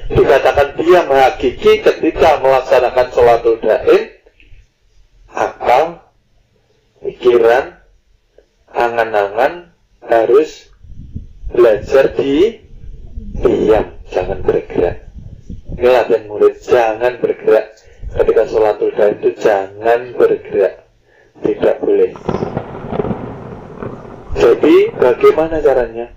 Dikatakan diam hakiki ketika melaksanakan sholatul daim, akal, pikiran, angan-angan harus belajar di diam, jangan bergerak. Ini latihan murid, jangan bergerak. Ketika sholatul daim itu jangan bergerak, tidak boleh. Jadi bagaimana caranya?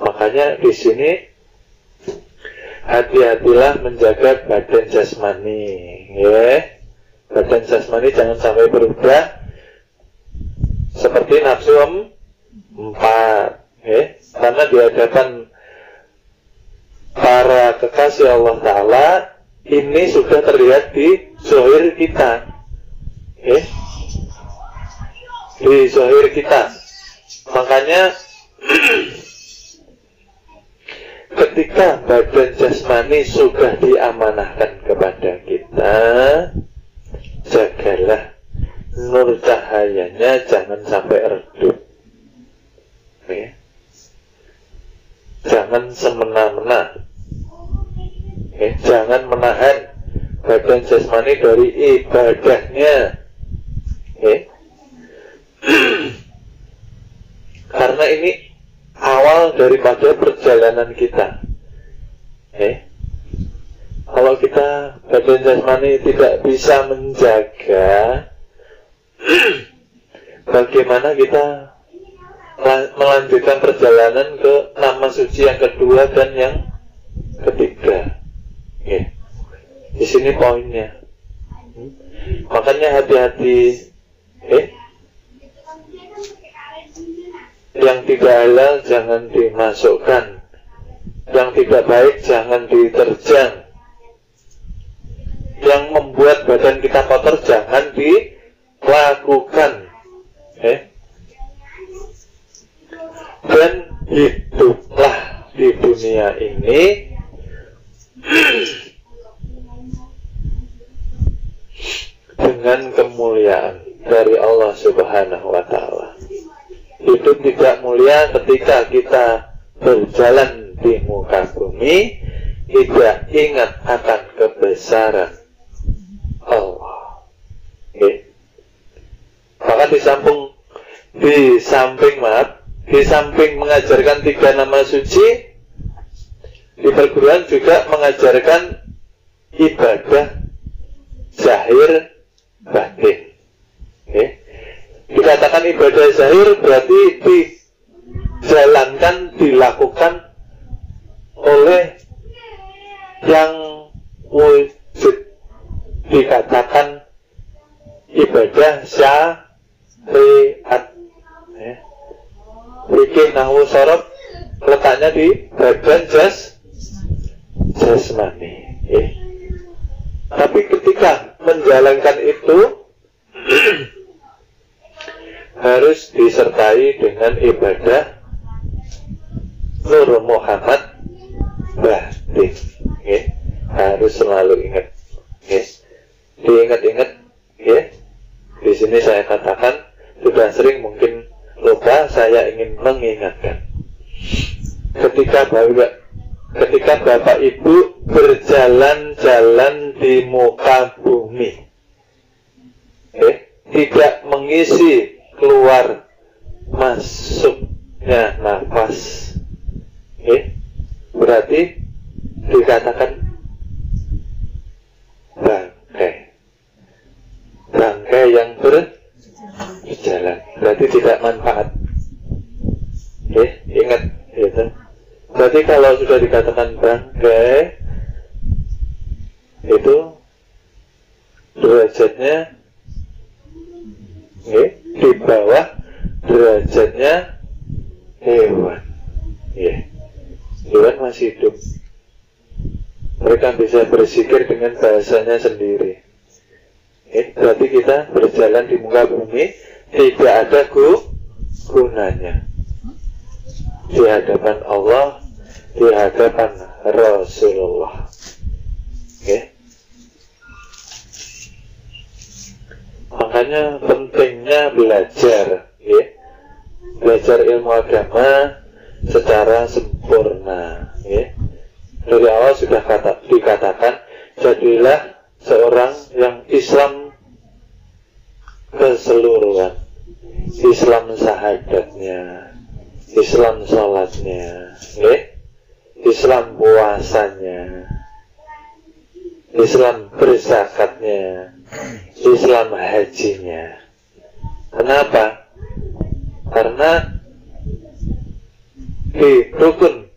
Makanya di sini hati-hatilah menjaga badan jasmani, ya. Badan jasmani jangan sampai berubah seperti nafsu empat, ya. Karena di hadapan para kekasih Allah Ta'ala ini sudah terlihat di zahir kita, ya. Di zahir kita. Makanya ketika badan jasmani sudah diamanahkan kepada kita, jagalah nur cahayanya jangan sampai redup, ya. Jangan semena-mena, ya. Jangan menahan badan jasmani dari ibadahnya, ya. Karena ini awal daripada perjalanan kita, Kalau kita badan jasmani tidak bisa menjaga, bagaimana kita melanjutkan perjalanan ke nama suci yang kedua dan yang ketiga, Di sini poinnya. Makanya hati-hati, yang tidak halal jangan dimasukkan, yang tidak baik jangan diterjang, yang membuat badan kita kotor jangan dilakukan, Dan hiduplah di dunia ini dengan kemuliaan dari Allah Subhanahu wa Ta'ala. Hidup tidak mulia ketika kita berjalan di muka bumi tidak ingat akan kebesaran Allah. Maka di samping mengajarkan 3 nama suci, di perguruan juga mengajarkan ibadah zahir batin. Dikatakan ibadah zahir berarti dijalankan, dilakukan oleh yang wujud. Dikatakan ibadah syariat. Bikin nahwu sorof letaknya di badan jasmani. Tapi ketika menjalankan itu harus disertai dengan ibadah Nur Muhammad batin, harus selalu ingat, diingat-ingat, Di sini saya katakan sudah sering mungkin lupa, saya ingin mengingatkan. Ketika Bapak Ibu berjalan-jalan di muka bumi, tidak mengisi keluar masuknya nafas, berarti dikatakan bangkai yang berjalan, berarti tidak manfaat. Ingat itu. Berarti kalau sudah dikatakan bangkai, itu derajatnya di bawah derajatnya hewan. Hewan masih hidup, mereka bisa bersikir dengan bahasanya sendiri. Berarti kita berjalan di muka bumi tidak ada gunanya di hadapan Allah, di hadapan Rasulullah. Oke. Makanya pentingnya belajar, ya. Belajar ilmu agama secara sempurna, ya. Dari awal sudah dikatakan, jadilah seorang yang Islam keseluruhan, Islam syahadatnya, Islam sholatnya, ya. Islam puasanya, Islam berzakatnya, Islam hajinya. Kenapa? Karena di rukun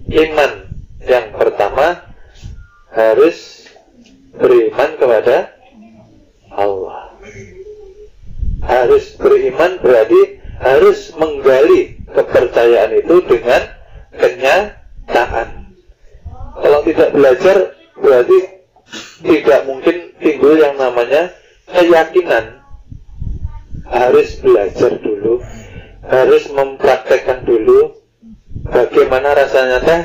iman yang pertama harus beriman kepada Allah. Harus beriman berarti harus menggali kepercayaan itu dengan kenyataan. Kalau tidak belajar berarti tidak mungkin timbul yang namanya keyakinan. Harus belajar dulu, harus mempraktekkan dulu bagaimana rasanya teh,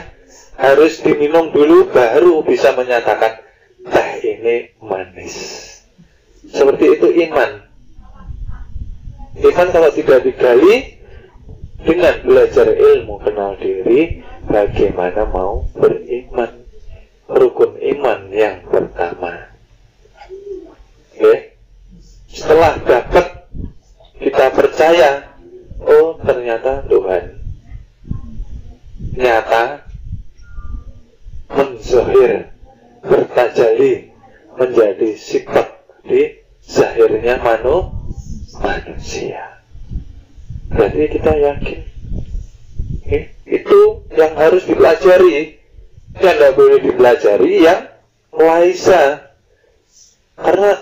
harus diminum dulu baru bisa menyatakan teh ini manis. Seperti itu iman. Iman kalau tidak digali dengan belajar ilmu kenal diri, bagaimana mau beriman? Rukun iman yang pertama. Oke. Setelah dapat, kita percaya, oh ternyata Tuhan nyata, menzohir, bertajali, menjadi sifat di zahirnya manusia. Berarti kita yakin, itu yang harus dipelajari. Yang tidak boleh dipelajari yang laisa, karena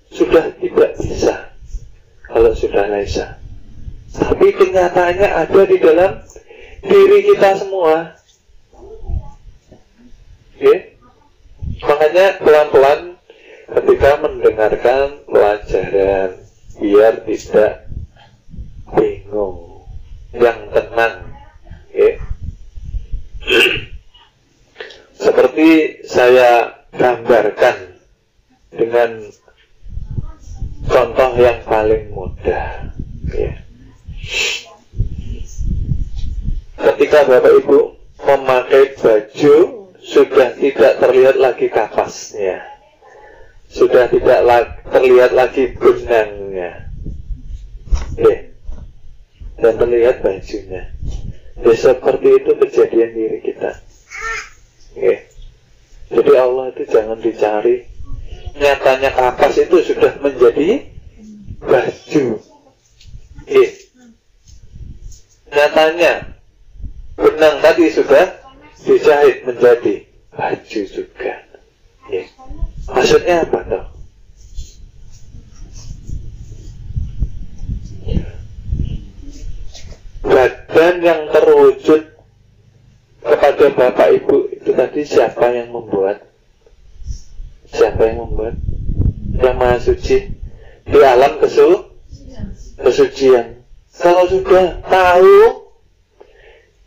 sudah tidak bisa kalau sudah laisa. Tapi kenyataannya ada di dalam diri kita semua. Oke? Makanya pelan-pelan ketika mendengarkan pelajaran, biar tidak bingung, yang tenang. Oke? Seperti saya gambarkan dengan contoh yang paling mudah, ya. Ketika Bapak Ibu memakai baju, sudah tidak terlihat lagi kapasnya, sudah tidak terlihat lagi benangnya, ya. Dan terlihat bajunya. Ya, seperti itu kejadian diri kita. Okay. Jadi Allah itu jangan dicari. Nyatanya kapas itu sudah menjadi baju. Okay. Nyatanya benang tadi sudah dijahit menjadi baju juga. Okay. Maksudnya apa toh? Badan yang terwujud kepada Bapak Ibu itu tadi siapa yang membuat? Siapa yang membuat? Yang Maha Suci di alam kesucian. Kalau sudah tahu,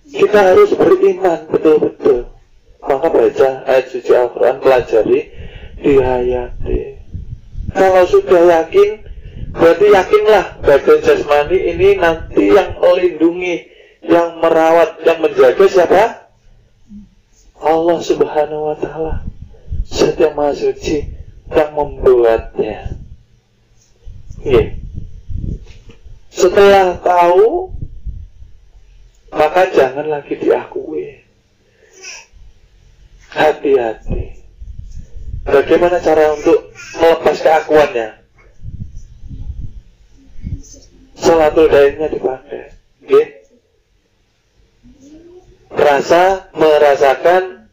kita harus beriman betul-betul. Maka baca ayat suci Al-Quran, pelajari, dihayati. Kalau sudah yakin, berarti yakinlah badan jasmani ini nanti yang melindungi, yang merawat, yang menjaga siapa? Allah Subhanahu wa Ta'ala, Zat yang Maha Suci, yang membuatnya. Yeah. Setelah tahu, maka jangan lagi diakui. Hati-hati. Bagaimana cara untuk melepas keakuannya? Salatul daimnya dipakai. Okay? Merasakan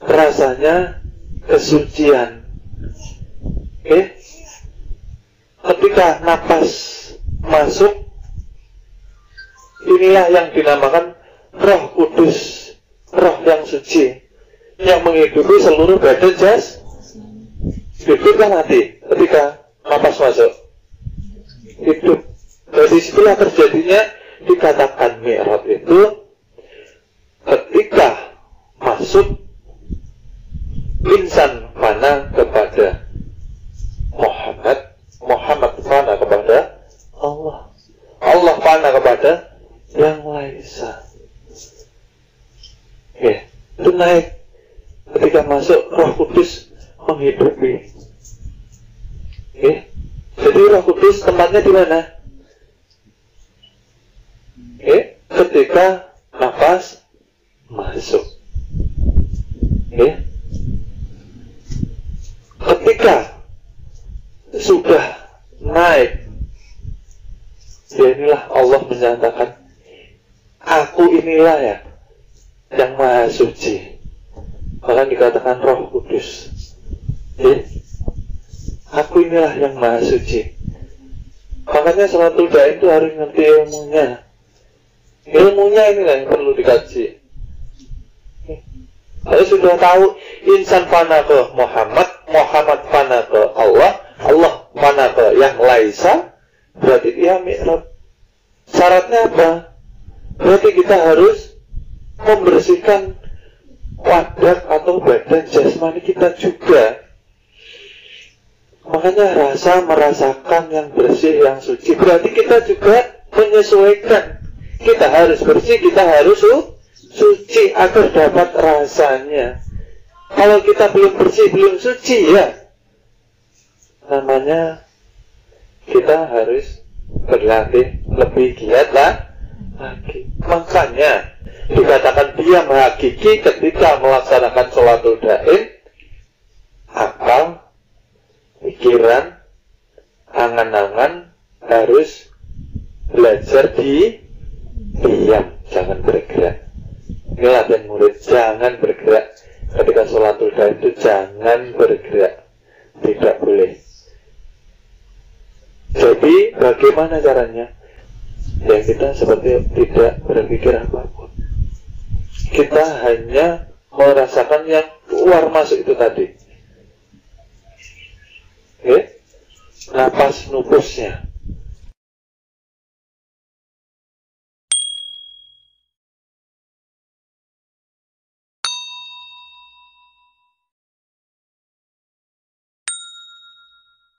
rasanya kesucian. Okay? Ketika napas masuk, inilah yang dinamakan Roh Kudus, Roh yang suci, yang menghidupi seluruh badan jas. Hidup kan hati ketika napas masuk, hidup. Dari situlah terjadinya dikatakan Mi'raj itu ketika termasuk insan fana kepada Muhammad, Muhammad fana kepada Allah, Allah fana kepada yang laisa. Oke, itu naik ketika masuk Roh Kudus menghidupi. Oke, jadi Roh Kudus tempatnya di mana? Oke, ketika nafas masuk. Oke, ketika sudah naik, ya inilah Allah menyatakan, aku inilah ya yang maha suci. Bahkan dikatakan Roh Kudus, aku inilah yang maha suci. Makanya salatul da'i itu harus ngerti ilmunya. Ilmunya inilah yang perlu dikaji. Kalau sudah tahu insan fana ke Muhammad, Muhammad fana ke Allah, Allah fana ke yang laisa, berarti dia mi'rab. Syaratnya apa? Berarti kita harus membersihkan wadah atau badan jasmani kita juga. Makanya rasa merasakan yang bersih, yang suci. Berarti kita juga menyesuaikan. Kita harus bersih, kita harus suci agar dapat rasanya. Kalau kita belum bersih, belum suci, ya namanya kita harus berlatih lebih giat lagi. Makanya dikatakan dia hakiki ketika melaksanakan sholatul da'i, akal, pikiran, angan-angan harus belajar diam, jangan bergerak. Ini latihan murid, jangan bergerak ketika sholatul da'i itu, jangan bergerak, tidak boleh. Jadi bagaimana caranya? Ya kita seperti tidak berpikir apapun. Kita hanya merasakan yang keluar masuk itu tadi. Oke? Napas nupusnya.